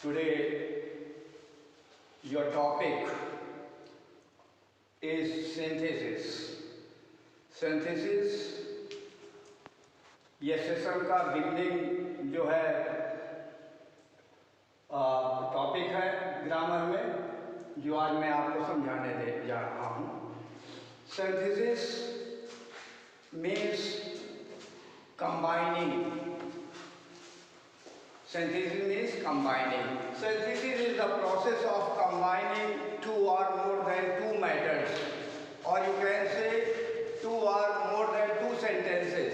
Today, your topic is synthesis. Synthesis, ये session का beginning जो है टॉपिक है ग्रामर में, जो आज मैं आपको समझाने दे जा रहा हूँ। Synthesis means combining. Synthesis means combining. Synthesis is the process of combining two or more than two matters, or you can say two or more than two sentences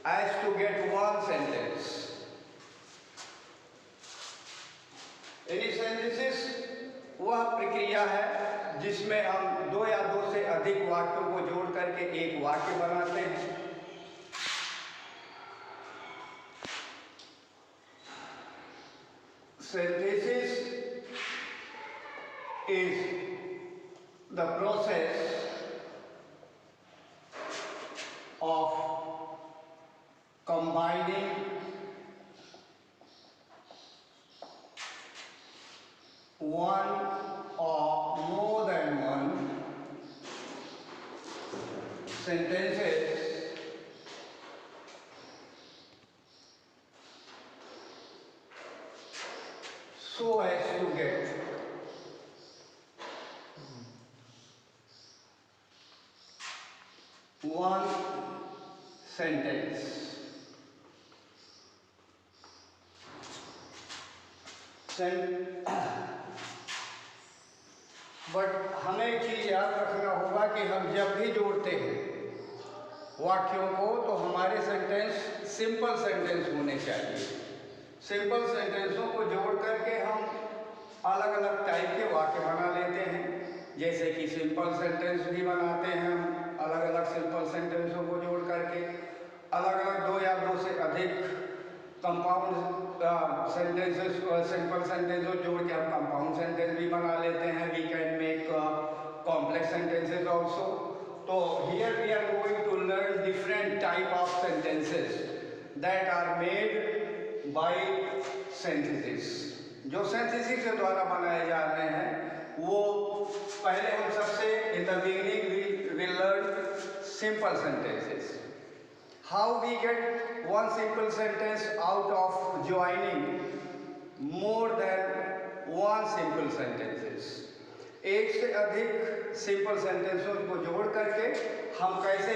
as to get one sentence. यानी synthesis वह प्रक्रिया है जिसमें हम दो या दो से अधिक वाक्यों को जोड़ करके एक वाक्य बनाते हैं। Synthesis is the process of combining one or more than one sentences so as to get one sentence. But हमें एक चीज़ याद रखना होगा कि हम जब भी जोड़ते हैं वाक्यों को तो हमारे सेंटेंस सिंपल सेंटेंस होने चाहिए। सिंपल सेंटेंसों को जोड़ करके हम अलग अलग टाइप के वाक्य बना लेते हैं, जैसे कि सिंपल सेंटेंस भी बनाते हैं हम अलग अलग सिंपल सेंटेंसों को जोड़ करके, अलग अलग दो या दो से अधिक कंपाउंड सेंटेंसेस सिंपल सेंटेंसों जोड़ के हम कंपाउंड सेंटेंस भी बना लेते हैं। We can make complex sentences also. तो here we are going to learn different type of sentences that are made by synthesis. जो सिंथेसिस के द्वारा बनाए जा रहे हैं वो पहले हम सबसे in the beginning we will learn simple sentences. How we get one simple sentence out of joining more than one simple sentences। एक से अधिक सिंपल सेंटेंसों को जोड़ करके हम कैसे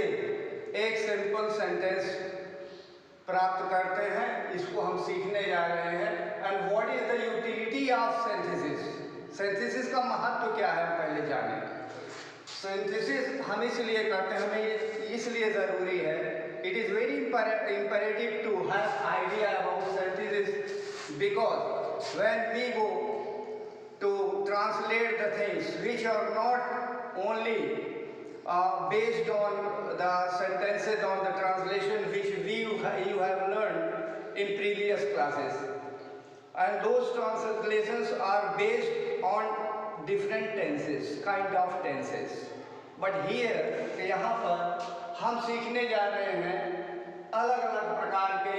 एक सिंपल सेंटेंस प्राप्त करते हैं, इसको हम सीखने जा रहे हैं। And what is the utility of synthesis. Synthesis का महत्व क्या है पहले जानें। सिंथेसिस हम इसलिए करते हैं, हमें ये इसलिए ज़रूरी है, it is very imperative to have idea about synthesis, because when we go to translate the things which are not only based on the sentences on the translation which you have learned in previous classes, and those translations are based on different tenses, kind of tenses, but here यहाँ पर हम सीखने जा रहे हैं अलग अलग प्रकार के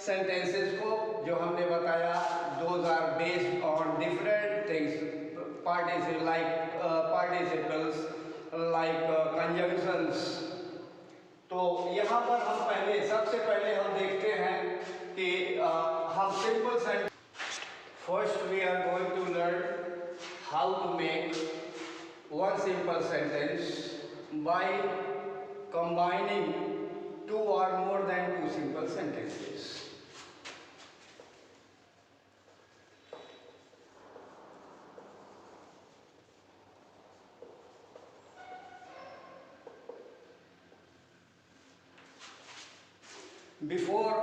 सेंटेंसेस को, जो हमने बताया those are based on different things, participles like conjunctions. तो यहाँ पर हम सबसे पहले हम देखते हैं कि हम simple sentence, first we are going to learn how to make one simple sentence by combining two or more than two simple sentences. Before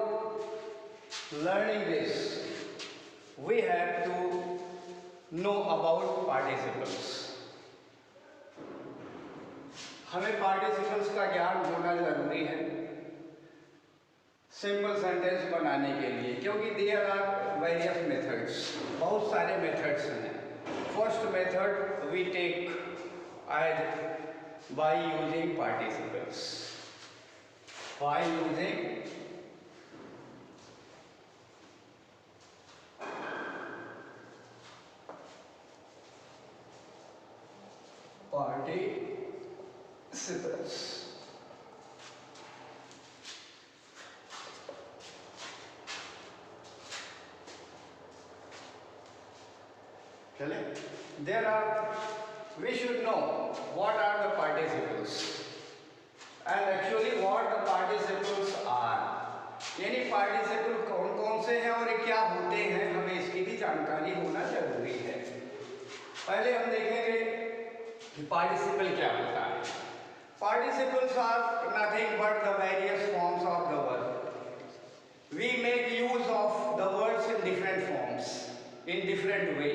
learning this, we have to know about participles. हमें participles का ज्ञान होना ज़रूरी है simple sentence बनाने के लिए, क्योंकि देयर आर वेरियस मेथड्स, बहुत सारे मेथड्स हैं। First method we take as by using participles, by using participles. चले, we should know what are the participles and actually what the participles are. यानी participle कौन कौन से हैं और क्या होते हैं, हमें इसकी भी जानकारी होना जरूरी है। पहले हम देखेंगे कि पार्टिसिपल क्या होता है। Participles are nothing but the various forms of the word. We make use of the words in different forms in different way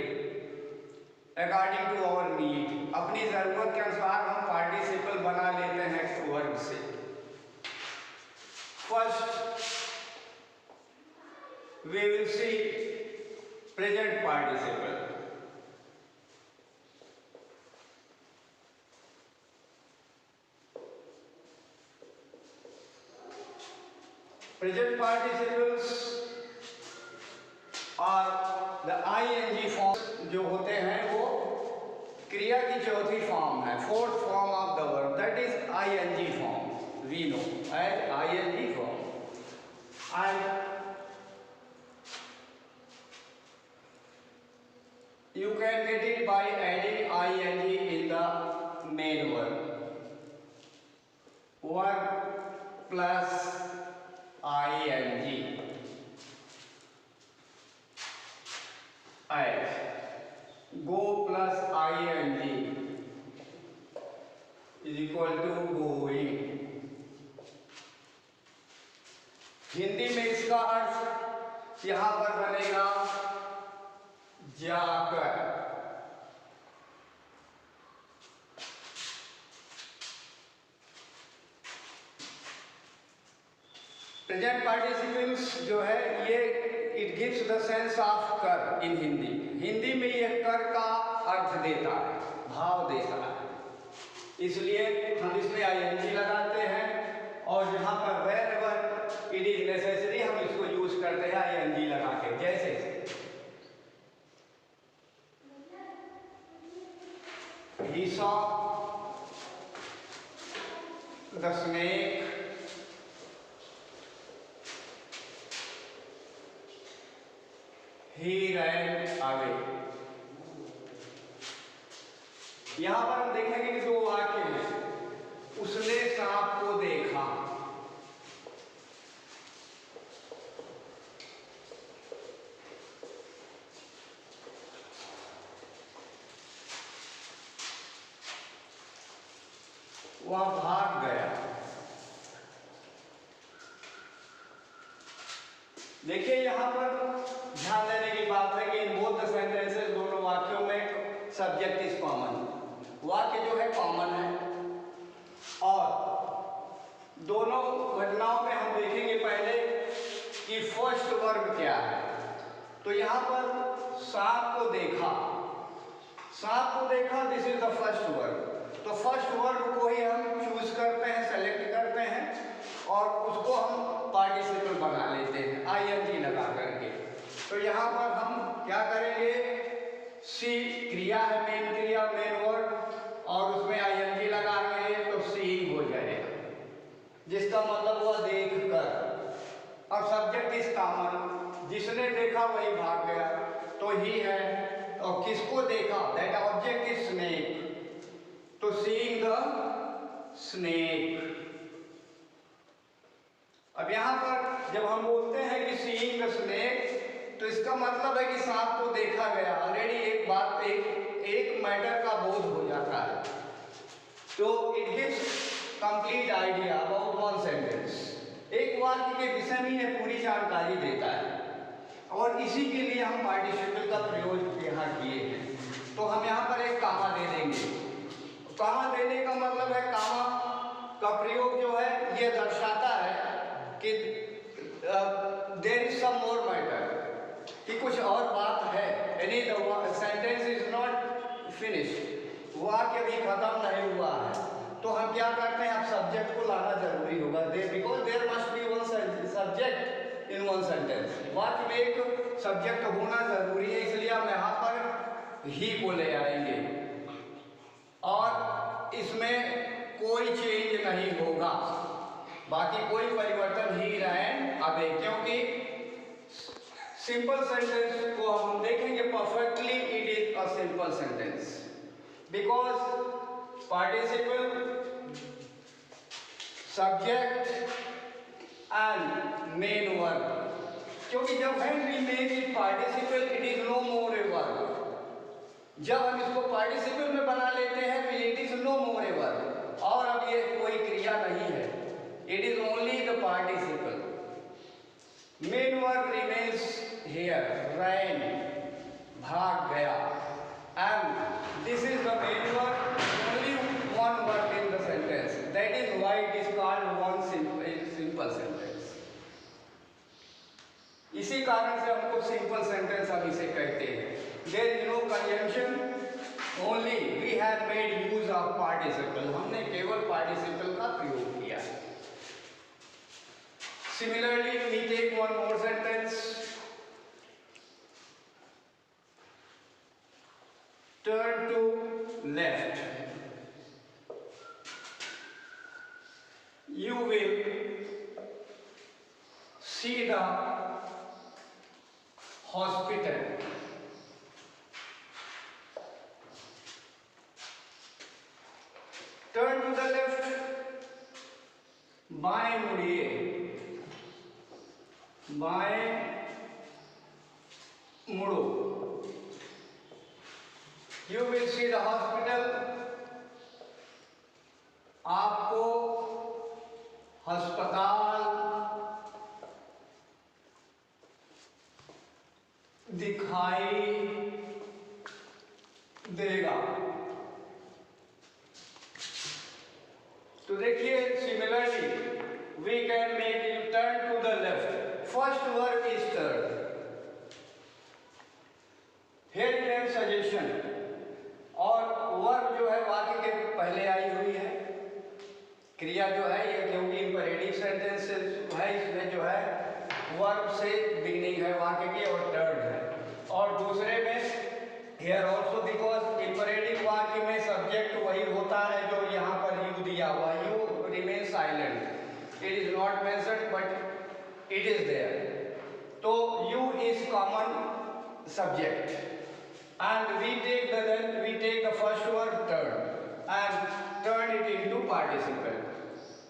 according to our need. अपनी जरूरत के अनुसार हम पार्टिसिपल बना लेते हैं वर्ड से। First we will see present participle. Present participles are the ing form जो होते हैं वो क्रिया की चौथी फॉर्म है, fourth form of the verb, that is ing form. We know as ing form. And you can get it by adding ing in the main verb. Verb plus ing. As go plus ing is equal to going. Hindi में इसका अर्थ यहां पर बनेगा जाकर। Present participles जो है ये it gives the sense of कर इन हिंदी। हिंदी में ये कर का अर्थ देता है, भाव देता है, इसलिए हम इसमें ing लगाते हैं और जहां पर wherever it is necessary हम इसको यूज करते हैं ing लगा के। जैसे he saw the snake he ran away। यहां पर हम देखेंगे कि दो वाक्य हैं। उसने सांप को देखा, वह भाग गया। देखिए यहां पर ध्यान देने की बात है कि इन बोथ द सेंटेंसेस दोनों वाक्यों में सब्जेक्ट इज कॉमन। वाक्य जो है कॉमन है और दोनों घटनाओं में हम देखेंगे पहले कि फर्स्ट वर्ब क्या है। तो यहां पर सांप को देखा, सांप को देखा, this is the first verb. तो फर्स्ट वर्ब को ही हम चूज करते हैं, सेलेक्ट करते हैं और उसको हम पार्टिसिपल बना लेते हैं ing लगा करके। तो यहाँ पर हम क्या करेंगे, सी क्रिया है, मेन क्रिया, मेन वर्ड, और उसमें ing लगाएंगे तो सीइंग हो जाएगा, जिसका मतलब हुआ देख कर। अब सब्जेक्ट इज कॉमन, जिसने देखा वही भाग गया, तो ही है। और किसको देखा, दैट ऑब्जेक्ट इज स्नेक, तो सीइंग द स्नेक। अब यहां पर जब हम बोलते हैं कि सीइंग द स्नेक, तो इसका मतलब है कि सांप को देखा गया। ऑलरेडी एक बात, एक मैटर का बोध हो जाता है। तो it gives complete idea about one sentence. एक वाक्य के विषय में यह पूरी जानकारी देता है और इसी के लिए हम पार्टिसिपल का प्रयोग यहाँ किए हैं। तो हम यहाँ पर एक कामा दे देंगे। कामा देने का मतलब है, कामा का प्रयोग जो है ये दर्शाता है कि there is some more matter, कि कुछ और बात है, यानी the sentence is not finished, वाक्य भी खत्म नहीं हुआ है। तो हम क्या करते हैं, अब सब्जेक्ट को लाना जरूरी होगा, because there must be one subject in one sentence. वाक्य में एक सब्जेक्ट होना जरूरी है, इसलिए हम यहाँ पर ही को ले आएंगे। और इसमें कोई चेंज नहीं होगा, बाकी कोई परिवर्तन ही रहेंगे, क्योंकि सिंपल सेंटेंस को हम देखेंगे perfectly it is a simple sentence because participle, subject and main verb, क्योंकि जब when we make it participle it is no more a verb. जब हम इसको पार्टिसिपल में बना लेते हैं तो it is no more a verb, और अब ये कोई क्रिया नहीं है, it is only the participle. Main verb remains here, ran, भाग गया, and this is the main verb, only one verb in the sentence, that is why it is called one simple sentence. इसी कारण से हमको simple sentence हम इसे कहते हैं। There is no conjunction, only we have made use of participle, हमने केवल participle का प्रयोग किया। Similarly, we take one more sentence. Turn to left. You will see the hospital. Turn to the left, बाएं मुड़िए, बाएं मुड़ो। You will see the hospital, आपको अस्पताल दिखाई देगा। तो देखिए, similarly we can make you turn to the left. First verb is turn, here and suggestion, और verb जो है वाक्य के पहले आई हुई है। क्रिया जो है ये, क्योंकि इंपेरेटिव सेंटेंस है, इसमें जो है वर्ब से बिगिनिंग है वाक्य की और टर्न है। और दूसरे में हियर ऑल्सो बिकॉज इंपेरेटिव वाक्य में सब्जेक्ट वही होता है जो यहाँ पर यू दिया हुआ, you remain silent, it is not mentioned but it is there. तो you is common subject and we take the first word turn it into participle,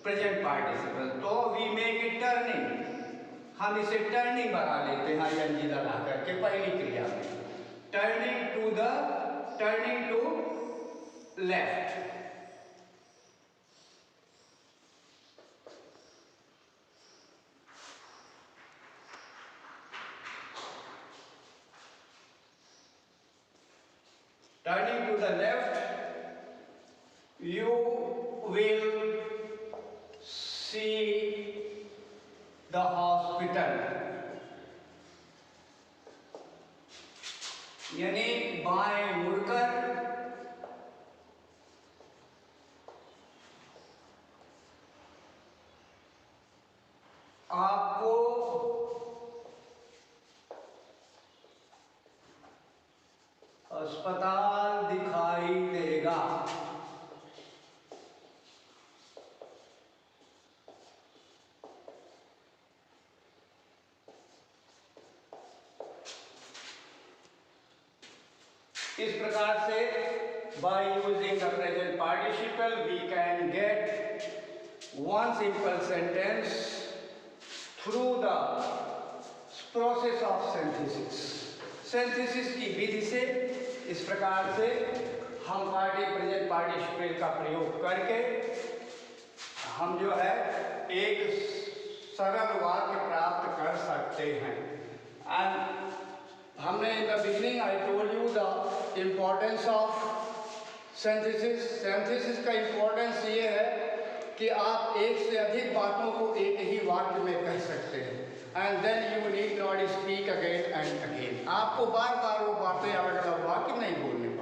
present participle, तो we make it turning, हम इसे turning बना लेते हैं ing लगा करके पहली क्रिया में, turning to left। Turning to the left, you will see the hospital, यानी बाएं मुड़कर आपको अस्पताल दिखाई देगा। इस प्रकार से by using the present participle we can get one simple sentence through the process of synthesis। Synthesis की विधि से इस प्रकार से हम प्रेजेंट पार्टिसिपल का प्रयोग करके हम जो है एक सरल वाक्य प्राप्त कर सकते हैं। एंड हमने इन the beginning I told you the importance of synthesis. Synthesis का इम्पोर्टेंस ये है कि आप एक से अधिक बातों को एक ही वाक्य में कह सकते हैं। And then you need not speak again and again, आपको बार बार वो बातें अलग अलग वाक्य नहीं बोलनी।